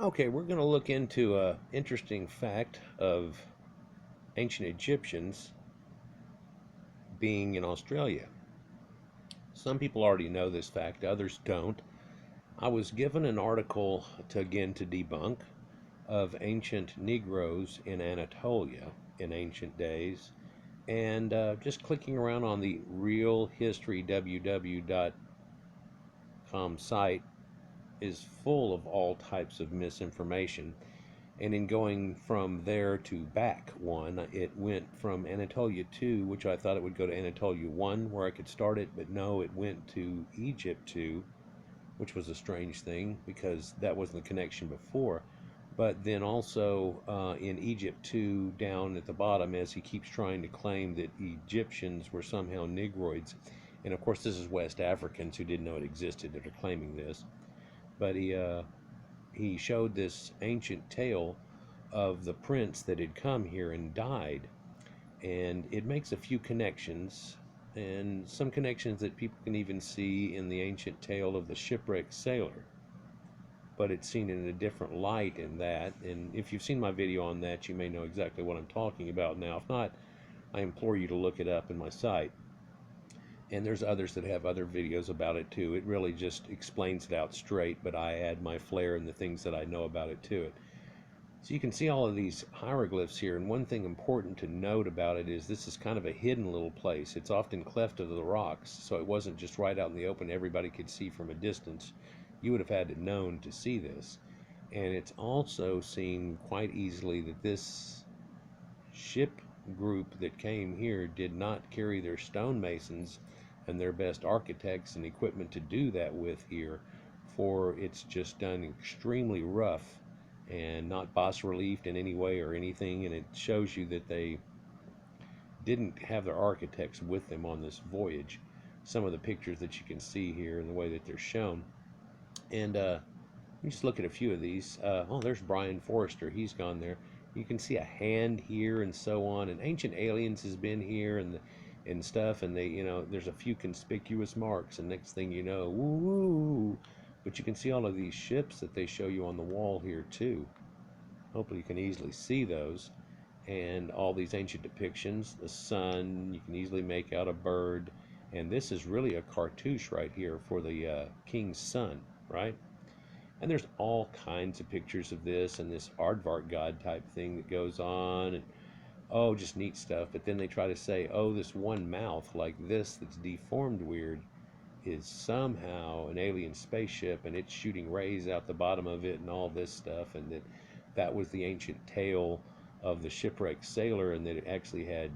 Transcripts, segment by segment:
Okay, we're going to look into a interesting fact of ancient Egyptians being in Australia. Some people already know this fact, others don't. I was given an article to debunk of ancient Negroes in Anatolia in ancient days, and just clicking around on the Real History www.com site is full of all types of misinformation. And in going from there to back one, it went from Anatolia 2, which I thought it would go to Anatolia 1, where I could start it, but no, it went to Egypt 2, which was a strange thing because that wasn't the connection before. But then also in Egypt 2, down at the bottom, as he keeps trying to claim that Egyptians were somehow Negroids. And of course, this is West Africans who didn't know it existed that are claiming this. But he showed this ancient tale of the prince that had come here and died. And it makes a few connections, and some connections that people can even see in the ancient tale of the shipwrecked sailor. But it's seen in a different light in that. And if you've seen my video on that, you may know exactly what I'm talking about now. If not, I implore you to look it up in my site. And there's others that have other videos about it too. It really just explains it out straight, but I add my flair and the things that I know about it to it. So you can see all of these hieroglyphs here, and one thing important to note about it is this is kind of a hidden little place. It's often cleft of the rocks, so it wasn't just right out in the open everybody could see from a distance. You would have had to known to see this. And it's also seen quite easily that this ship group that came here did not carry their stonemasons and their best architects and equipment to do that with here, for it's just done extremely rough and not bas relieved in any way or anything, and it shows you that they didn't have their architects with them on this voyage. Some of the pictures that you can see here and the way that they're shown. And you just look at a few of these. Oh, there's Brian Forrester. He's gone there. You can see a hand here and so on. And Ancient Aliens has been here and stuff. And there's a few conspicuous marks. And next thing you know, woo! But you can see all of these ships that they show you on the wall here too. Hopefully you can easily see those. And all these ancient depictions. The sun, you can easily make out a bird. And this is really a cartouche right here for the king's son, right? And there's all kinds of pictures of this and this aardvark god type thing that goes on, and oh, just neat stuff. But then they try to say, oh, this one mouth like this that's deformed weird is somehow an alien spaceship, and it's shooting rays out the bottom of it and all this stuff, and that was the ancient tale of the shipwrecked sailor, and that it actually had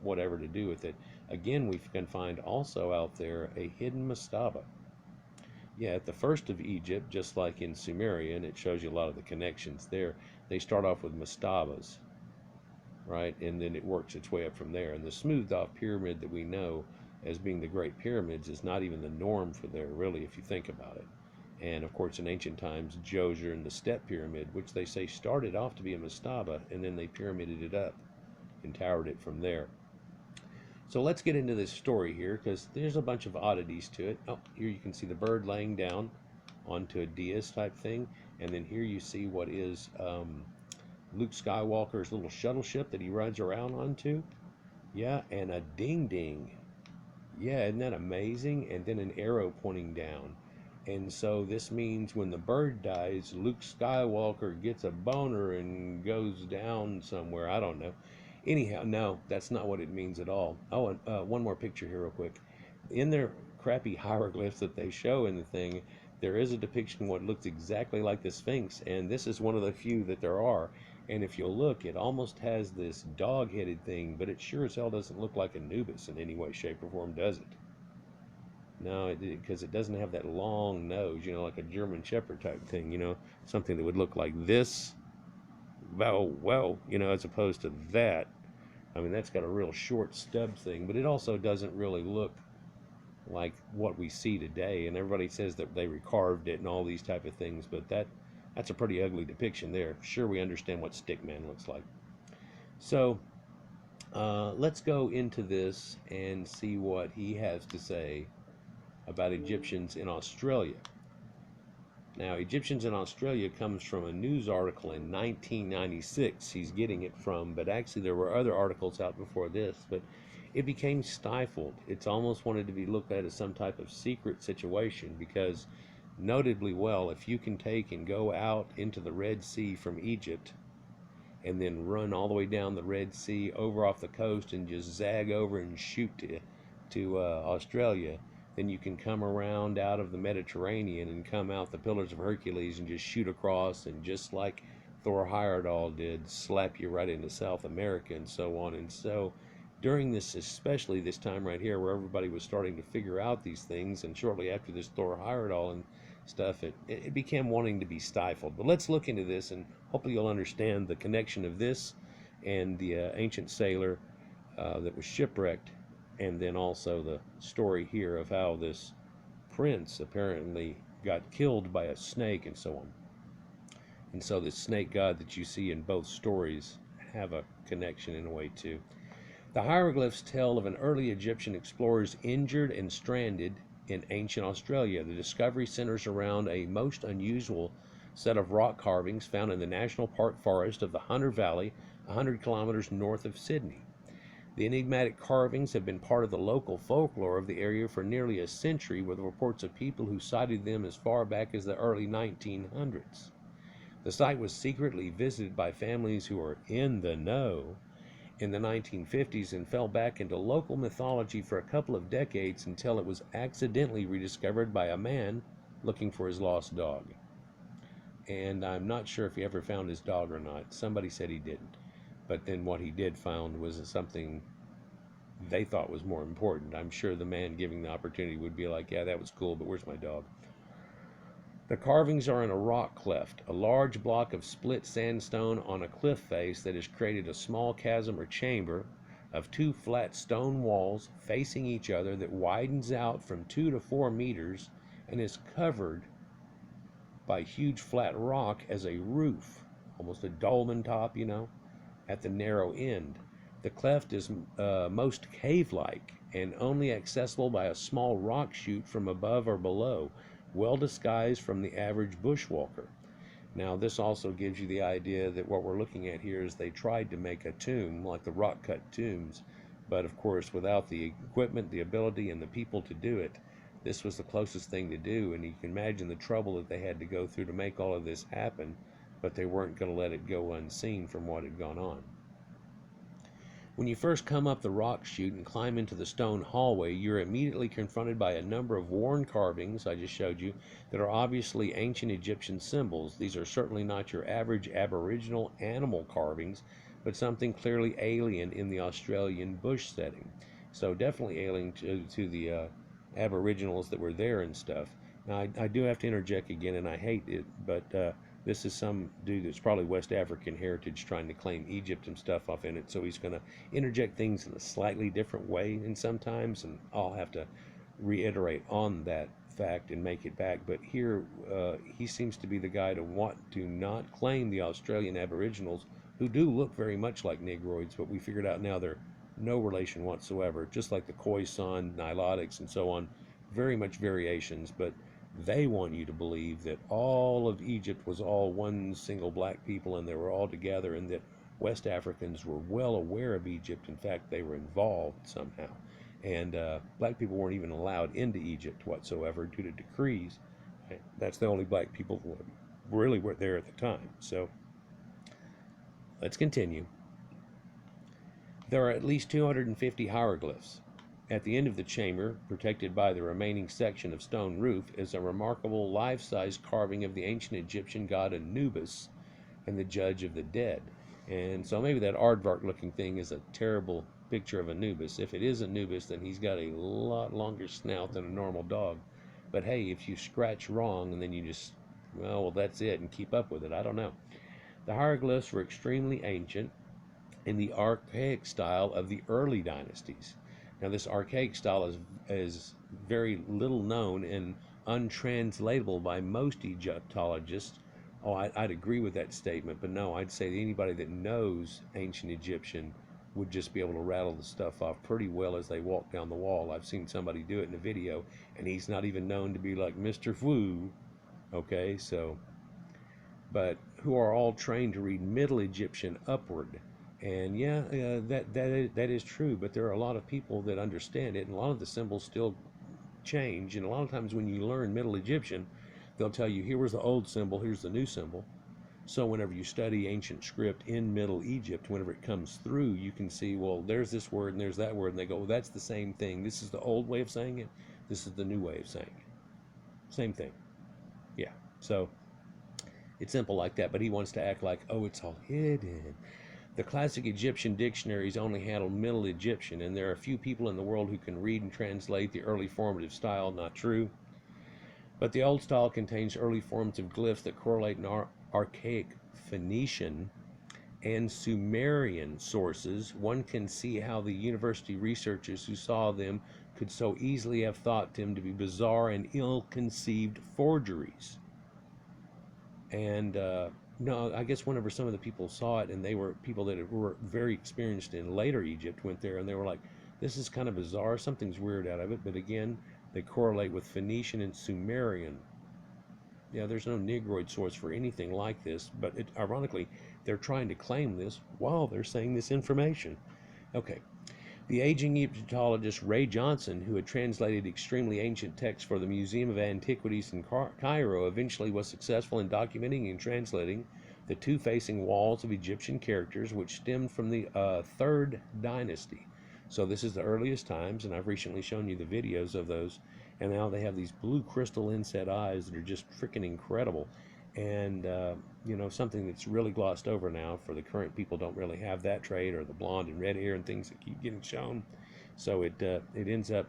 whatever to do with it. Again, we can find also out there a hidden mastaba. Yeah, at the first of Egypt, just like in Sumerian, it shows you a lot of the connections there. They start off with mastabas, right? And then it works its way up from there. And the smoothed off pyramid that we know as being the Great Pyramids is not even the norm for there, really, if you think about it. And of course, in ancient times, Djoser and the Step Pyramid, which they say started off to be a mastaba, and then they pyramided it up and towered it from there. So let's get into this story here because there's a bunch of oddities to it. Oh, here you can see the bird laying down onto a dais type thing. And then here you see what is Luke Skywalker's little shuttle ship that he rides around onto. Yeah, and a ding ding. Yeah, isn't that amazing? And then an arrow pointing down. And so this means when the bird dies, Luke Skywalker gets a boner and goes down somewhere. I don't know. Anyhow, no, that's not what it means at all. Oh, and one more picture here, real quick. In their crappy hieroglyphs that they show in the thing, there is a depiction of what looks exactly like the Sphinx, and this is one of the few that there are. And if you'll look, it almost has this dog-headed thing, but it sure as hell doesn't look like Anubis in any way, shape, or form, does it? No, because it doesn't have that long nose, like a German Shepherd type thing, something that would look like this. Well, as opposed to that. I mean, that's got a real short stub thing, but it also doesn't really look like what we see today. And everybody says that they recarved it and all these type of things, but that's a pretty ugly depiction there. Sure, we understand what Stickman looks like. So let's go into this and see what he has to say about Egyptians in Australia. Now, Egyptians in Australia comes from a news article in 1996 he's getting it from, but actually there were other articles out before this, but it became stifled. It's almost wanted to be looked at as some type of secret situation because, notably well, if you can take and go out into the Red Sea from Egypt and then run all the way down the Red Sea over off the coast and just zag over and shoot to Australia, then you can come around out of the Mediterranean and come out the Pillars of Hercules and just shoot across, and just like Thor Heyerdahl did, slap you right into South America and so on. And so during this, especially this time right here where everybody was starting to figure out these things, and shortly after this Thor Heyerdahl and stuff, it became wanting to be stifled. But let's look into this, and hopefully you'll understand the connection of this and the ancient sailor that was shipwrecked, and then also the story here of how this prince apparently got killed by a snake and so on. And so the snake god that you see in both stories have a connection in a way too. The hieroglyphs tell of an early Egyptian explorers injured and stranded in ancient Australia. The discovery centers around a most unusual set of rock carvings found in the National Park forest of the Hunter Valley, 100 kilometers north of Sydney. The enigmatic carvings have been part of the local folklore of the area for nearly a century, with reports of people who sighted them as far back as the early 1900s. The site was secretly visited by families who were in the know in the 1950s and fell back into local mythology for a couple of decades until it was accidentally rediscovered by a man looking for his lost dog. And I'm not sure if he ever found his dog or not. Somebody said he didn't. But then what he did found was something they thought was more important. I'm sure the man giving the opportunity would be like, yeah, that was cool, but where's my dog? The carvings are in a rock cleft, a large block of split sandstone on a cliff face that has created a small chasm or chamber of two flat stone walls facing each other that widens out from 2 to 4 meters and is covered by huge flat rock as a roof, almost a dolmen top, at the narrow end. The cleft is most cave-like and only accessible by a small rock chute from above or below, well disguised from the average bushwalker. Now, this also gives you the idea that what we're looking at here is they tried to make a tomb like the rock-cut tombs, but of course without the equipment, the ability, and the people to do it, this was the closest thing to do. And you can imagine the trouble that they had to go through to make all of this happen, but they weren't going to let it go unseen from what had gone on. When you first come up the rock chute and climb into the stone hallway, you're immediately confronted by a number of worn carvings, I just showed you, that are obviously ancient Egyptian symbols. These are certainly not your average Aboriginal animal carvings, but something clearly alien in the Australian bush setting. So definitely alien to the Aboriginals that were there and stuff. Now, I do have to interject again, and I hate it, but this is some dude that's probably West African heritage trying to claim Egypt and stuff off in it, so he's going to interject things in a slightly different way and sometimes, and I'll have to reiterate on that fact and make it back. But here, he seems to be the guy to want to not claim the Australian Aboriginals, who do look very much like Negroids, but we figured out now they're no relation whatsoever, just like the Khoisan, Nilotics, and so on, very much variations, but they want you to believe that all of Egypt was all one single black people and they were all together, and that West Africans were well aware of Egypt. In fact, they were involved somehow. And black people weren't even allowed into Egypt whatsoever due to decrees. That's the only black people who really were there at the time. So let's continue. There are at least 250 hieroglyphs. At the end of the chamber, protected by the remaining section of stone roof, is a remarkable life-size carving of the ancient Egyptian god Anubis and the judge of the dead. And so maybe that aardvark-looking thing is a terrible picture of Anubis. If it is Anubis, then he's got a lot longer snout than a normal dog. But hey, if you scratch wrong and then you just, well, that's it, and keep up with it, I don't know. The hieroglyphs were extremely ancient in the archaic style of the early dynasties. Now, this archaic style is very little known and untranslatable by most Egyptologists. Oh, I'd agree with that statement, but no, I'd say anybody that knows ancient Egyptian would just be able to rattle the stuff off pretty well as they walk down the wall. I've seen somebody do it in a video, and he's not even known to be like Mr. Fu, Okay, so, but who are all trained to read Middle Egyptian upward. And yeah, that is true, but there are a lot of people that understand it, and a lot of the symbols still change. And a lot of times when you learn Middle Egyptian, they'll tell you, here was the old symbol, here's the new symbol. So whenever you study ancient script in Middle Egypt, whenever it comes through, you can see, well, there's this word and there's that word, and they go, well, that's the same thing. This is the old way of saying it. This is the new way of saying it. Same thing. Yeah. So it's simple like that, but he wants to act like, oh, it's all hidden. The classic Egyptian dictionaries only handle Middle Egyptian, and there are a few people in the world who can read and translate the early formative style. Not true. But the old style contains early forms of glyphs that correlate in archaic Phoenician and Sumerian sources. One can see how the university researchers who saw them could so easily have thought them to be bizarre and ill-conceived forgeries. And no, I guess whenever some of the people saw it, and they were people that were very experienced in later Egypt, went there and they were like, this is kind of bizarre, something's weird out of it. But again, they correlate with Phoenician and Sumerian. Yeah, there's no Negroid source for anything like this, but ironically, they're trying to claim this while they're saying this information. Okay. The aging Egyptologist Ray Johnson, who had translated extremely ancient texts for the Museum of Antiquities in Cairo, eventually was successful in documenting and translating the two facing walls of Egyptian characters, which stemmed from the Third Dynasty. So this is the earliest times, and I've recently shown you the videos of those. And now they have these blue crystal inset eyes that are just freaking incredible. And something that's really glossed over now for the current people don't really have that trait, or the blonde and red hair and things that keep getting shown. So it ends up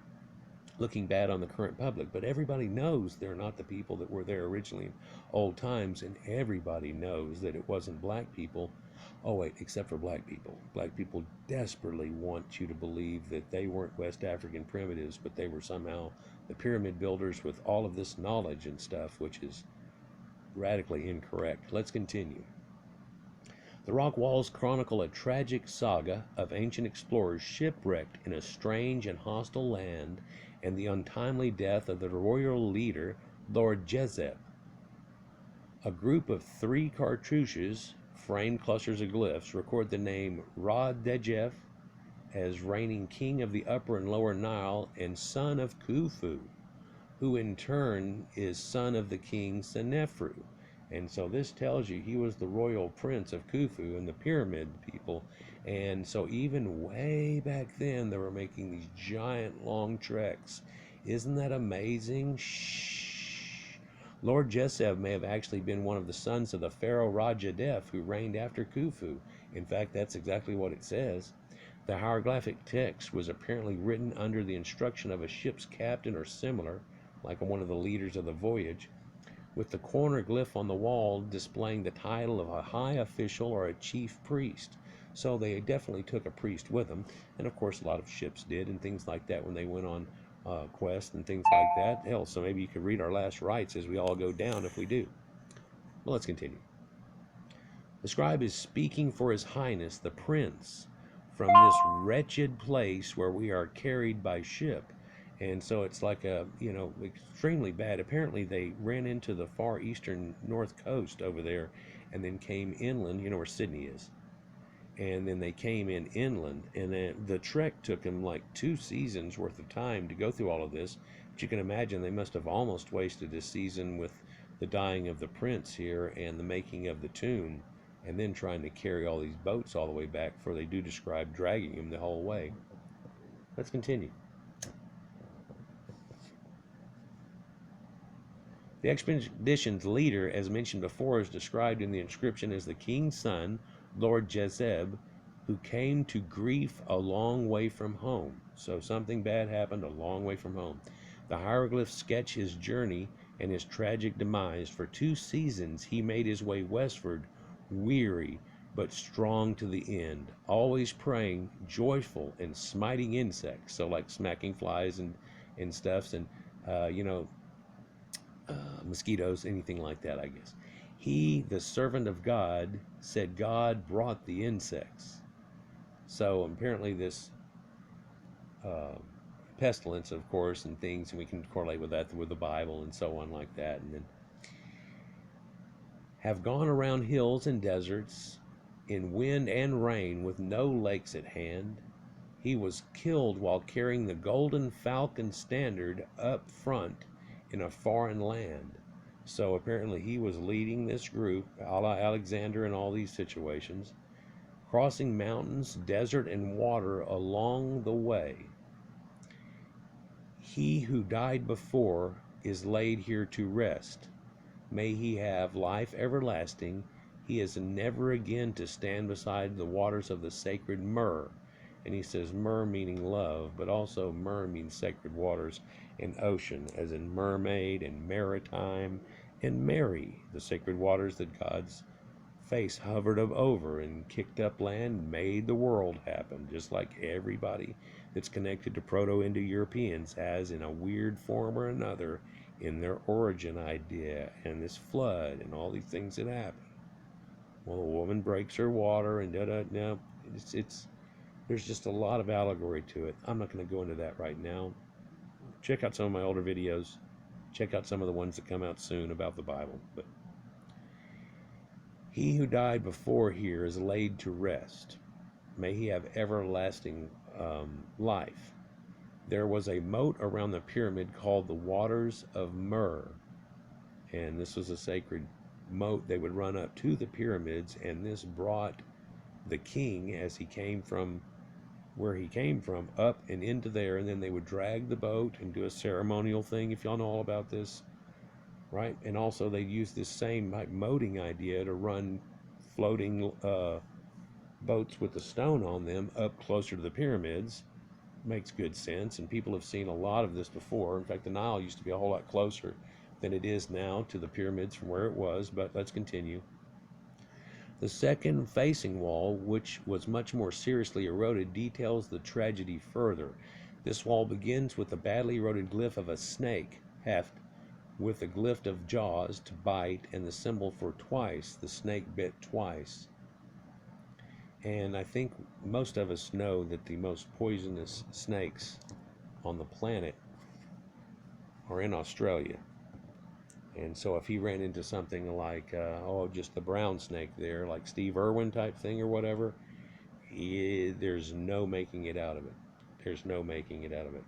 looking bad on the current public. But everybody knows they're not the people that were there originally in old times, and everybody knows that it wasn't black people. Oh wait, except for black people. Black people desperately want you to believe that they weren't West African primitives, but they were somehow the pyramid builders with all of this knowledge and stuff, which is radically incorrect. Let's continue. The rock walls chronicle a tragic saga of ancient explorers shipwrecked in a strange and hostile land, and the untimely death of the royal leader, Lord Jezeb. A group of 3 cartouches, framed clusters of glyphs, record the name Ra-Dejef as reigning king of the Upper and Lower Nile and son of Khufu, who in turn is son of the king Senefru. And so this tells you he was the royal prince of Khufu and the pyramid people. And so even way back then, they were making these giant long treks. Isn't that amazing? Shh. Lord Jezeb may have actually been one of the sons of the pharaoh Ra-Jadef, who reigned after Khufu. In fact, that's exactly what it says. The hieroglyphic text was apparently written under the instruction of a ship's captain or similar, like one of the leaders of the voyage, with the corner glyph on the wall displaying the title of a high official or a chief priest. So they definitely took a priest with them, and of course a lot of ships did and things like that when they went on quests and things like that. Hell, so maybe you could read our last rites as we all go down if we do. Well, let's continue. The scribe is speaking for his highness the prince from this wretched place where we are carried by ship. And so it's like extremely bad. Apparently they ran into the far eastern north coast over there and then came inland, where Sydney is. And then they came in inland, and then the trek took them like 2 seasons worth of time to go through all of this. But you can imagine they must have almost wasted a season with the dying of the prince here and the making of the tomb, and then trying to carry all these boats all the way back, for they do describe dragging him the whole way. Let's continue. The expedition's leader, as mentioned before, is described in the inscription as the king's son, Lord Jezeb, who came to grief a long way from home. So something bad happened a long way from home. The hieroglyphs sketch his journey and his tragic demise. For 2 seasons he made his way westward, weary but strong to the end, always praying, joyful, and smiting insects. So like smacking flies and stuffs, and mosquitoes, anything like that, I guess. He, the servant of God, said God brought the insects. So apparently this pestilence, of course, and things, and we can correlate with that with the Bible and so on like that. And then have gone around hills and deserts, in wind and rain, with no lakes at hand. He was killed while carrying the golden falcon standard up front in a foreign land. So apparently he was leading this group, a la Alexander, in all these situations, crossing mountains, desert, and water along the way. He who died before is laid here to rest. May he have life everlasting. He is never again to stand beside the waters of the sacred myrrh. And he says myrrh meaning love, but also myrrh means sacred waters and ocean, as in mermaid and maritime, and Mary, the sacred waters that God's face hovered over and kicked up land, made the world happen, just like everybody that's connected to Proto-Indo-Europeans has, in a weird form or another, in their origin idea, and this flood and all these things that happen. Well, a woman breaks her water and no, it's there's just a lot of allegory to it. I'm not going to go into that right now. Check out some of my older videos. Check out some of the ones that come out soon about the Bible. But he who died before here is laid to rest. May he have everlasting life. There was a moat around the pyramid called the Waters of Myrrh. And this was a sacred moat. They would run up to the pyramids, and this brought the king, as he came from where he came from, up and into there, and then they would drag the boat and do a ceremonial thing, if y'all know all about this, right? And also they use this same moating idea to run floating boats with the stone on them up closer to the pyramids. Makes good sense, and people have seen a lot of this before. In fact, the Nile used to be a whole lot closer than it is now to the pyramids from where it was, but let's continue. The second facing wall, which was much more seriously eroded, details the tragedy further. This wall begins with the badly eroded glyph of a snake, heft, with the glyph of jaws to bite, and the symbol for twice. The snake bit twice. And I think most of us know that the most poisonous snakes on the planet are in Australia. And so if he ran into something like, just the brown snake there, like Steve Irwin type thing or whatever, there's no making it out of it. There's no making it out of it.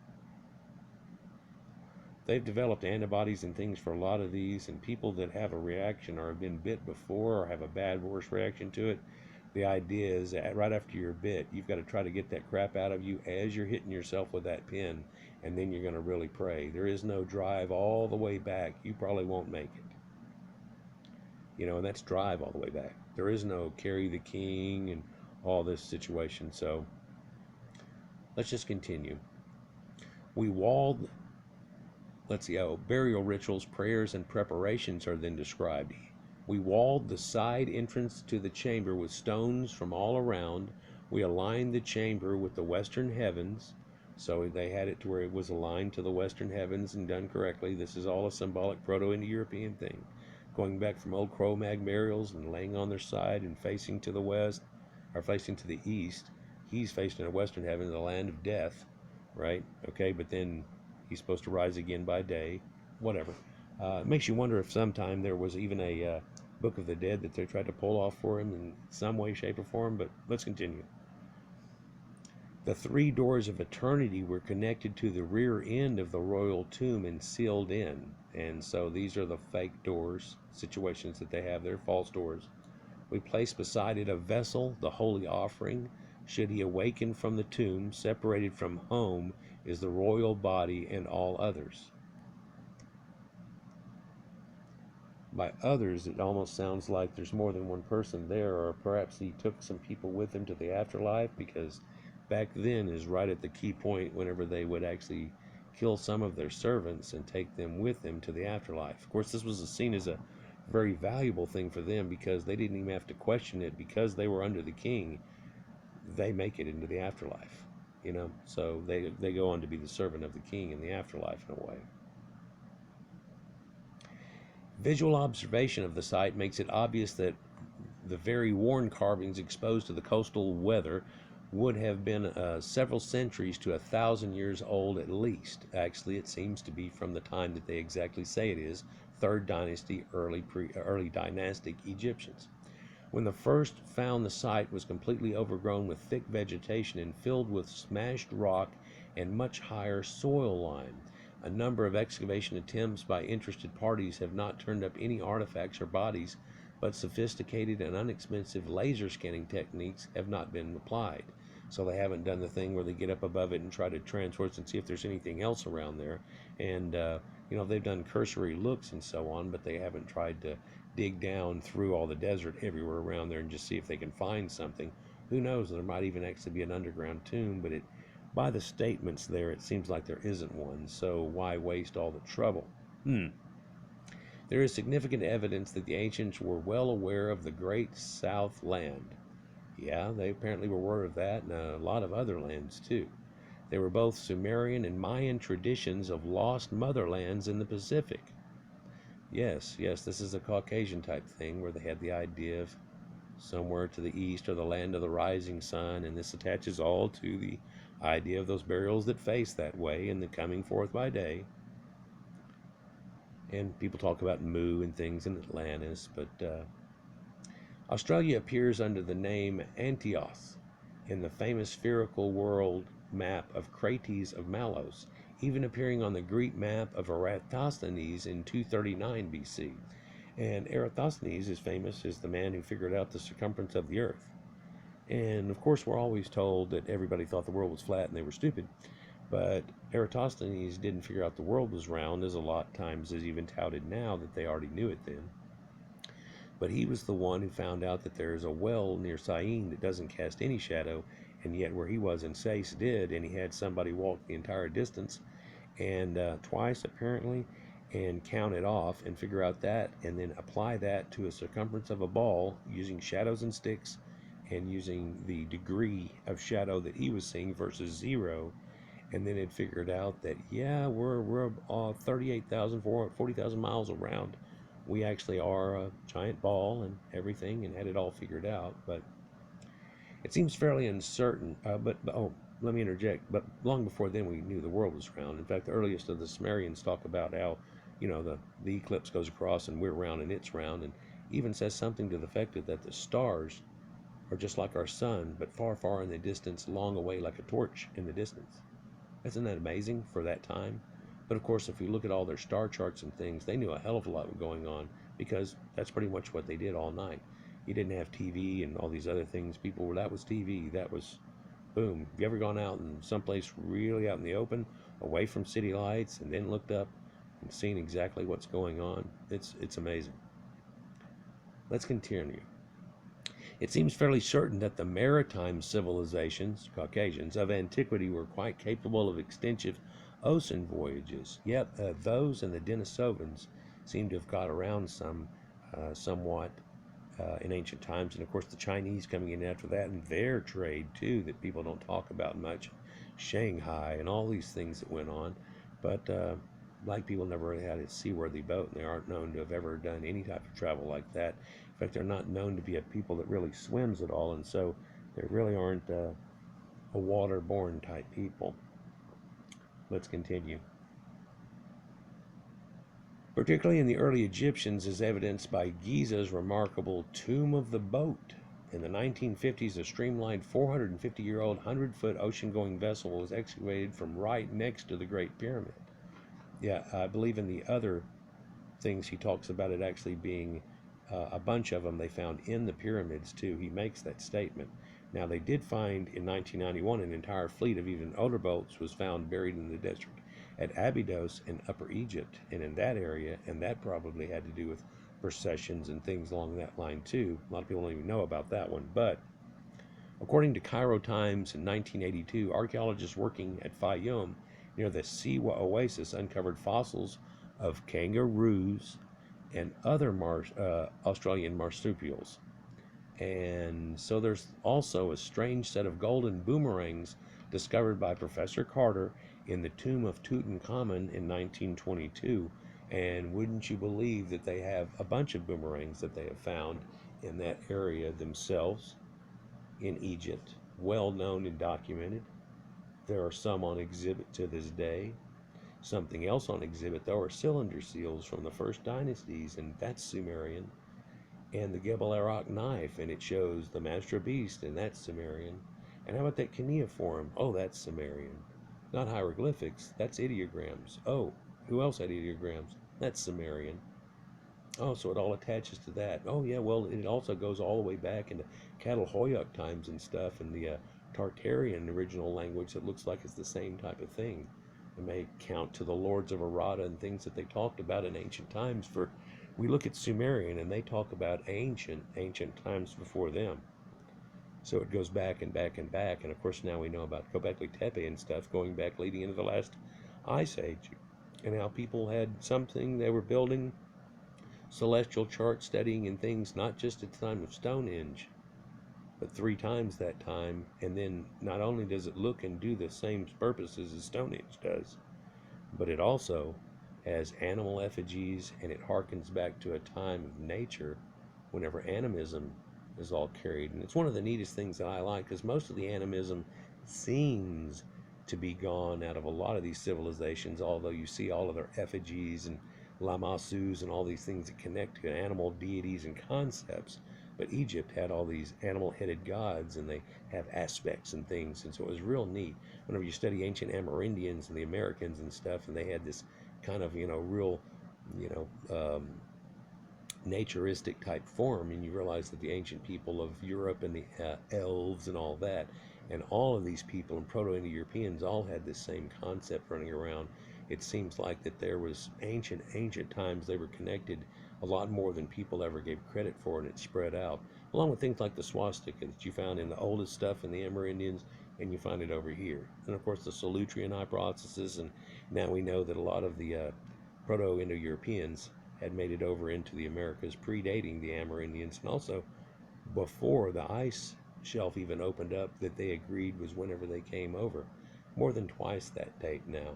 They've developed antibodies and things for a lot of these, and people that have a reaction or have been bit before or have a bad, worse reaction to it, the idea is that right after you're bit, you've got to try to get that crap out of you as you're hitting yourself with that pin, and then you're going to really pray. There is no drive all the way back. You probably won't make it. And that's drive all the way back. There is no carry the king and all this situation. So let's just continue. We walled, burial rituals, prayers, and preparations are then described. We walled the side entrance to the chamber with stones from all around. We aligned the chamber with the western heavens. So they had it to where it was aligned to the western heavens and done correctly. This is all a symbolic Proto-Indo-European thing. Going back from old Cro-Mag burials and laying on their side and facing to the west, or facing to the east. He's facing the western heaven, the land of death, right? Okay, but then he's supposed to rise again by day, whatever. It makes you wonder if sometime there was even a Book of the Dead that they tried to pull off for him in some way, shape, or form, but let's continue. The three doors of eternity were connected to the rear end of the royal tomb and sealed in. And so these are the fake doors, situations that they have there, false doors. We placed beside it a vessel, the holy offering. Should he awaken from the tomb, separated from home is the royal body and all others. By others, it almost sounds like there's more than one person there, or perhaps he took some people with him to the afterlife, because back then is right at the key point whenever they would actually kill some of their servants and take them with them to the afterlife. Of course, this was seen as a very valuable thing for them, because they didn't even have to question it. Because they were under the king, they make it into the afterlife, so they go on to be the servant of the king in the afterlife in a way. Visual observation of the site makes it obvious that the very worn carvings exposed to the coastal weather would have been several centuries to 1,000 years old at least. Actually, it seems to be from the time that they exactly say it is, third dynasty, early dynastic Egyptians. When the first found, the site was completely overgrown with thick vegetation and filled with smashed rock and much higher soil line. A number of excavation attempts by interested parties have not turned up any artifacts or bodies, but sophisticated and inexpensive laser scanning techniques have not been applied. So they haven't done the thing where they get up above it and try to transport and see if there's anything else around there. And they've done cursory looks and so on, but they haven't tried to dig down through all the desert everywhere around there and just see if they can find something. Who knows? There might even actually be an underground tomb, but by the statements there, it seems like there isn't one. So why waste all the trouble? There is significant evidence that the ancients were well aware of the Great South Land. Yeah, they apparently were aware of that and a lot of other lands too. They were both Sumerian and Mayan traditions of lost motherlands in the Pacific. Yes, this is a Caucasian type thing where they had the idea of somewhere to the east or the land of the rising sun, and this attaches all to the idea of those burials that face that way and the coming forth by day. And people talk about Mu and things in Atlantis, but Australia appears under the name Antioch in the famous spherical world map of Crates of Malos, even appearing on the Greek map of Eratosthenes in 239 BC. And Eratosthenes is famous as the man who figured out the circumference of the earth. And of course, we're always told that everybody thought the world was flat and they were stupid. But Eratosthenes didn't figure out the world was round, as a lot of times is even touted now that they already knew it then. But he was the one who found out that there is a well near Syene that doesn't cast any shadow, and yet where he was in Sais did, and he had somebody walk the entire distance, and twice apparently, and count it off and figure out that, and then apply that to a circumference of a ball using shadows and sticks, and using the degree of shadow that he was seeing versus 0, and then it figured out that we're 38,000, 40,000 miles around. We actually are a giant ball and everything, and had it all figured out. But it seems fairly uncertain. Let me interject. But long before then, we knew the world was round. In fact, the earliest of the Sumerians talk about how, the eclipse goes across and we're round and it's round, and even says something to the effect that the stars are just like our sun, but far, far in the distance, long away like a torch in the distance. Isn't that amazing for that time? But of course, if you look at all their star charts and things, they knew a hell of a lot going on, because that's pretty much what they did all night. You didn't have TV and all these other things. That was TV. That was, boom. Have you ever gone out in someplace really out in the open, away from city lights, and then looked up and seen exactly what's going on? It's amazing. Let's continue. It seems fairly certain that the maritime civilizations, Caucasians, of antiquity were quite capable of extensive ocean voyages. Yet those and the Denisovans seem to have got around somewhat in ancient times. And of course the Chinese coming in after that, and their trade too that people don't talk about much. Shanghai and all these things that went on. But black people never really had a seaworthy boat, and they aren't known to have ever done any type of travel like that. In fact, they're not known to be a people that really swims at all, and so they really aren't a waterborne type people. Let's continue. Particularly in the early Egyptians, is evidenced by Giza's remarkable Tomb of the Boat. In the 1950s, a streamlined 450-year-old 100-foot ocean-going vessel was excavated from right next to the Great Pyramid. Yeah, I believe in the other things he talks about it actually being a bunch of them they found in the pyramids too. He makes that statement. Now, they did find in 1991 an entire fleet of even older boats was found buried in the desert at Abydos in Upper Egypt, and in that area, and that probably had to do with processions and things along that line too. A lot of people don't even know about that one, but according to Cairo Times in 1982, archaeologists working at Fayoum near the Siwa Oasis uncovered fossils of kangaroos and other Australian marsupials. And so there's also a strange set of golden boomerangs discovered by Professor Carter in the tomb of Tutankhamun in 1922. And wouldn't you believe that they have a bunch of boomerangs that they have found in that area themselves in Egypt, well known and documented. There are some on exhibit to this day. Something else on exhibit, though, are cylinder seals from the first dynasties, and that's Sumerian. And the Gebel Arak knife, and it shows the Master Beast, and that's Sumerian. And how about that cuneiform? Oh, that's Sumerian. Not hieroglyphics, that's ideograms. Oh, who else had ideograms? That's Sumerian. Oh, so it all attaches to that. Oh, yeah, well, it also goes all the way back into Catalhoyuk times and stuff, and the Tartarian original language that looks like it's the same type of thing. It may count to the lords of Arata and things that they talked about in ancient times. For we look at Sumerian and they talk about ancient times before them. So it goes back and back and back. And of course, now we know about Göbekli Tepe and stuff going back leading into the last ice age, and how people had something they were building celestial chart studying and things, not just at the time of Stonehenge, but 3 times that time. And then not only does it look and do the same purposes as Stonehenge does, but it also has animal effigies, and it harkens back to a time of nature whenever animism is all carried. And it's one of the neatest things that I like, because most of the animism seems to be gone out of a lot of these civilizations, although you see all of their effigies and lamassus and all these things that connect to animal deities and concepts. But Egypt had all these animal-headed gods, and they have aspects and things, and so it was real neat. Whenever you study ancient Amerindians and the Americans and stuff, and they had this kind of, real, you know, naturistic type form, and you realize that the ancient people of Europe and the elves and all that, and all of these people and Proto-Indo-Europeans all had this same concept running around. It seems like that there was ancient times they were connected a lot more than people ever gave credit for, and it spread out, along with things like the swastika that you found in the oldest stuff in the Amerindians, and you find it over here. And of course the Solutrean hypothesis, and now we know that a lot of the Proto-Indo-Europeans had made it over into the Americas predating the Amerindians, and also before the ice shelf even opened up, that they agreed was whenever they came over. More than twice that date now.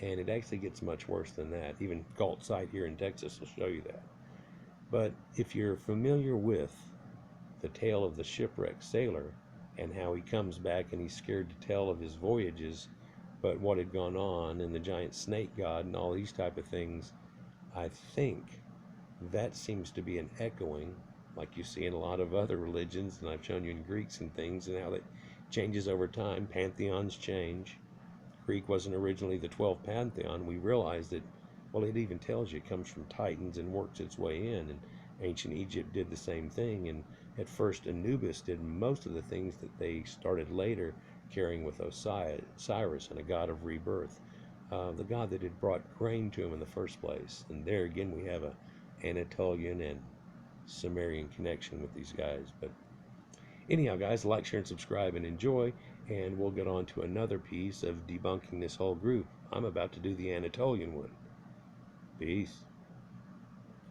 And it actually gets much worse than that. Even Galt site here in Texas will show you that. But if you're familiar with the tale of the shipwrecked sailor and how he comes back and he's scared to tell of his voyages, but what had gone on, and the giant snake god and all these type of things, I think that seems to be an echoing, like you see in a lot of other religions, and I've shown you in Greeks and things, and how that changes over time. Pantheons change. Greek wasn't originally the 12th pantheon. We realize that, well, it even tells you it comes from Titans and works its way in, and ancient Egypt did the same thing, and at first Anubis did most of the things that they started later carrying with Osiris, and a god of rebirth, the god that had brought grain to him in the first place. And there again we have a Anatolian and Sumerian connection with these guys. But anyhow, guys, like, share, and subscribe, and enjoy, and we'll get on to another piece of debunking this whole group. I'm about to do the Anatolian one. Peace.